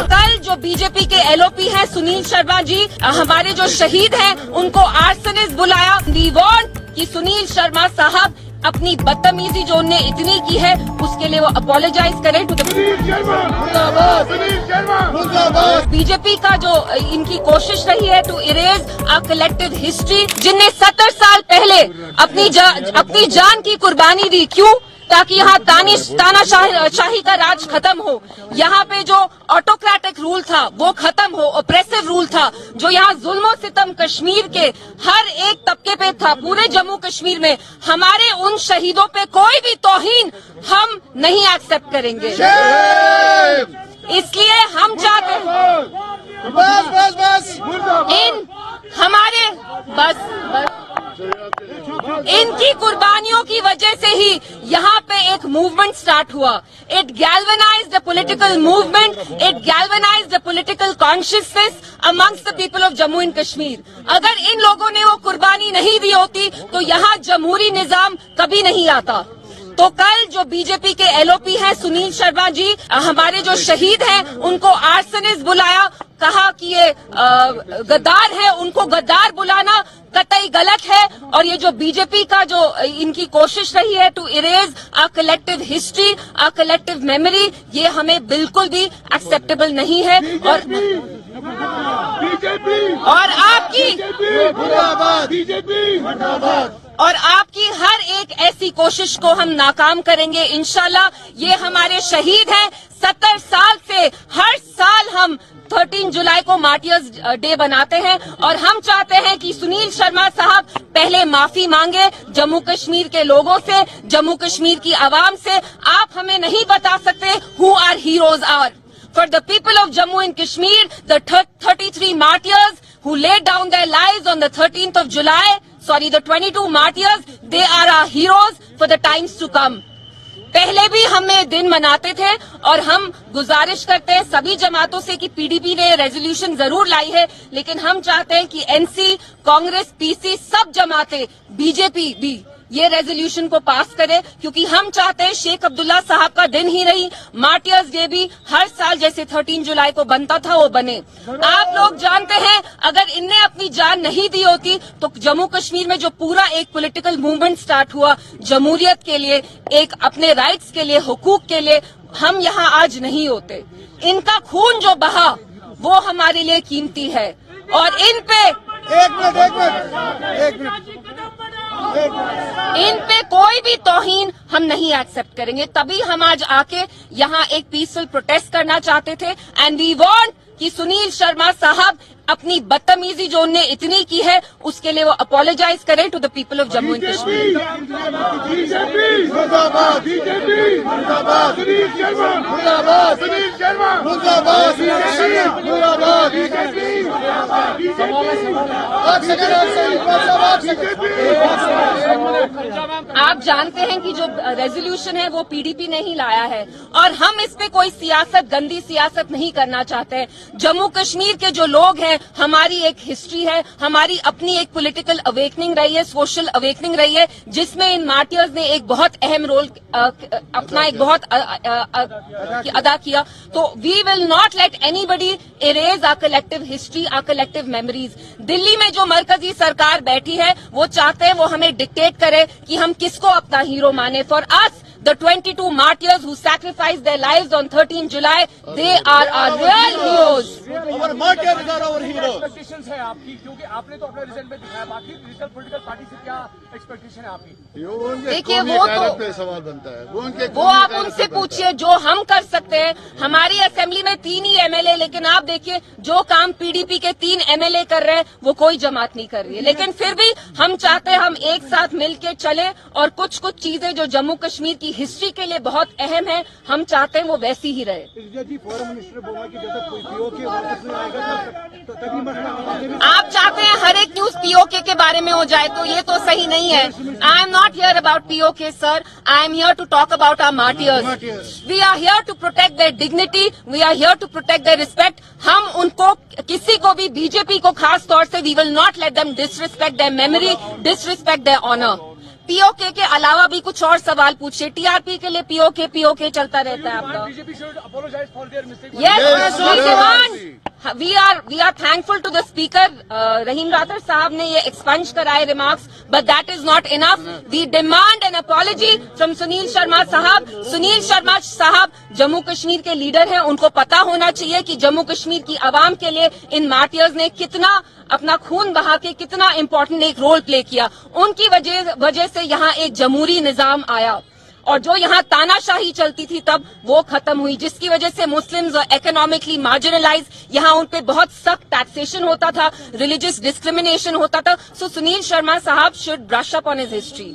कल जो बीजेपी के एलओपी हैं सुनील शर्मा जी, हमारे जो शहीद हैं उनको आर्सनिस्ट बुलाया। वी वांट कि सुनील शर्मा साहब अपनी बदतमीजी जो उनने इतनी की है उसके लिए वो अपोलोजाइज करें टू द बीजेपी का जो इनकी कोशिश रही है to erase a collective history, जिनने 70 साल पहले अपनी जान की कुर्बानी दी। क्यों? ताकि यहाँ तानाशाही का राज खत्म हो, यहाँ पे जो ऑटोक्रेटिक रूल था वो खत्म हो, ऑप्रेसिव रूल था जो यहाँ जुल्म सितम कश्मीर के हर एक तबके पे था, पूरे जम्मू कश्मीर में। हमारे उन शहीदों पे कोई भी तौहीन हम नहीं एक्सेप्ट करेंगे। इसलिए हम चाहते हैं इनकी कुर्बानियों की वजह से ही यहाँ पे एक मूवमेंट स्टार्ट हुआ। It galvanised the political movement, it galvanised the political consciousness amongst the people of Jammu and Kashmir. अगर इन लोगों ने वो कुर्बानी नहीं दी होती तो यहाँ जमहूरी निजाम कभी नहीं आता। तो कल जो बीजेपी के एलओपी हैं सुनील शर्मा जी, हमारे जो शहीद हैं उनको आर्सनिस्ट बुलाया, कहा कि ये गद्दार है, उनको गद्दार बुलाना कतई गलत है। और ये जो बीजेपी का जो इनकी कोशिश रही है to erase a collective history, a collective memory, ये हमें बिल्कुल भी एक्सेप्टेबल नहीं है। और आपकी हर एक ऐसी कोशिश को हम नाकाम करेंगे इंशाल्लाह। ये हमारे शहीद हैं। 70 साल से हर साल हम 13 जुलाई को मार्टियर्स डे बनाते हैं और हम चाहते हैं कि सुनील शर्मा साहब पहले माफी मांगे जम्मू कश्मीर के लोगों से, जम्मू कश्मीर की आवाम से। आप हमें नहीं बता सकते who are heroes are. For the people of Jammu and Kashmir, the 33 martyrs who laid down their lives on the 13th of July, the 22 martyrs, they are our heroes for the times to come. पहले भी हम ये दिन मनाते थे और हम गुजारिश करते हैं सभी जमातों से कि पीडीपी ने रेजोल्यूशन जरूर लाई है, लेकिन हम चाहते हैं कि एनसी, कांग्रेस, पीसी, सब जमातें, बीजेपी भी ये रेजोल्यूशन को पास करे, क्योंकि हम चाहते हैं शेख अब्दुल्ला साहब का दिन ही नहीं, मार्टियर्स डे भी हर साल जैसे 13 जुलाई को बनता था वो बने। आप लोग जानते हैं अगर इनने अपनी जान नहीं दी होती तो जम्मू कश्मीर में जो पूरा एक पॉलिटिकल मूवमेंट स्टार्ट हुआ जमहूरियत के लिए, एक अपने राइट्स के लिए, हुकूक के लिए, हम यहाँ आज नहीं होते। इनका खून जो बहा वो हमारे लिए कीमती है और इन पे कोई भी तौहीन हम नहीं एक्सेप्ट करेंगे। तभी हम आज आके यहाँ एक पीसफुल प्रोटेस्ट करना चाहते थे। एंड वी वांट कि सुनील शर्मा साहब अपनी बदतमीजी जो उनने इतनी की है उसके लिए वो अपोलोजाइज करें to the people of Jammu and Kashmir. आप जानते हैं कि जो रेजोल्यूशन है वो पीडीपी ने ही लाया है और हम इस पे कोई सियासत, गंदी सियासत नहीं करना चाहते। जम्मू कश्मीर के जो लोग हैं, हमारी एक हिस्ट्री है, हमारी अपनी एक पॉलिटिकल अवेकनिंग रही है, सोशल अवेकनिंग रही है, जिसमें इन मार्टियर्स ने एक बहुत अहम रोल अपना एक बहुत अदा किया। तो we will not let anybody erase our collective history, our collective memories. Delhi में जो मरकजी सरकार बैठी है वो चाहते हैं वो हमें डिक्टेट करे कि हम किसको अपना हीरो माने। For us the 22 martyrs who sacrificed their lives on 13 July, they are our real heroes. Our martyrs are our heroes. Expectations है आपकी, क्योंकि आपने तो अपने रिजल्ट में दिखाया, बाकी रीजनल पॉलिटिकल पार्टी से क्या एक्सपेक्टेशन है आपकी? देखिए वो सवाल बनता है, वो आप उनसे पूछिए। जो हम कर सकते हैं, हमारी असेंबली में 3 ही एमएलए, लेकिन आप देखिए जो काम पीडीपी के 3 एमएलए कर रहे हैं वो कोई जमात नहीं कर रही है। लेकिन फिर भी हम चाहते हैं हम एक साथ मिलके चले और कुछ चीजें जो जम्मू कश्मीर की हिस्ट्री के लिए बहुत अहम है, हम चाहते हैं वो वैसी ही रहे। आप चाहते हैं हर एक न्यूज पीओके के बारे में हो जाए, तो ये तो सही नहीं है। I am not here about POK sir, I am here to talk about our martyrs. We are here to protect their dignity, we are here to protect their respect. हम उनको, किसी को भी, बीजेपी को खास तौर से, we will not let them disrespect their memory, disrespect their honour. POK के अलावा भी कुछ और सवाल पूछिए। टीआरपी के लिए पीओके चलता रहता है आपका। BJP should apologise for their mistake. Yes, we demand. We are thankful to the speaker. Rahim Rathod साहब ने ये expunge कराए remarks, but that is not enough. We demand an apology from Sunil Sharma साहब. Sunil Sharma साहब जम्मू कश्मीर के leader हैं, उनको पता होना चाहिए कि जम्मू कश्मीर की आवाम के लिए इन मार्टियर्स ने कितना अपना खून बहा के कितना इम्पोर्टेंट एक रोल प्ले किया। उनकी वजह से यहाँ एक जमहूरी निजाम आया और जो यहाँ तानाशाही चलती थी तब वो खत्म हुई, जिसकी वजह से मुस्लिम्स इकोनॉमिकली मार्जिनलाइज, यहाँ उन पे बहुत सख्त टैक्सेशन होता था, रिलीजियस डिस्क्रिमिनेशन होता था। सो सुनील शर्मा साहब should brush up on his history.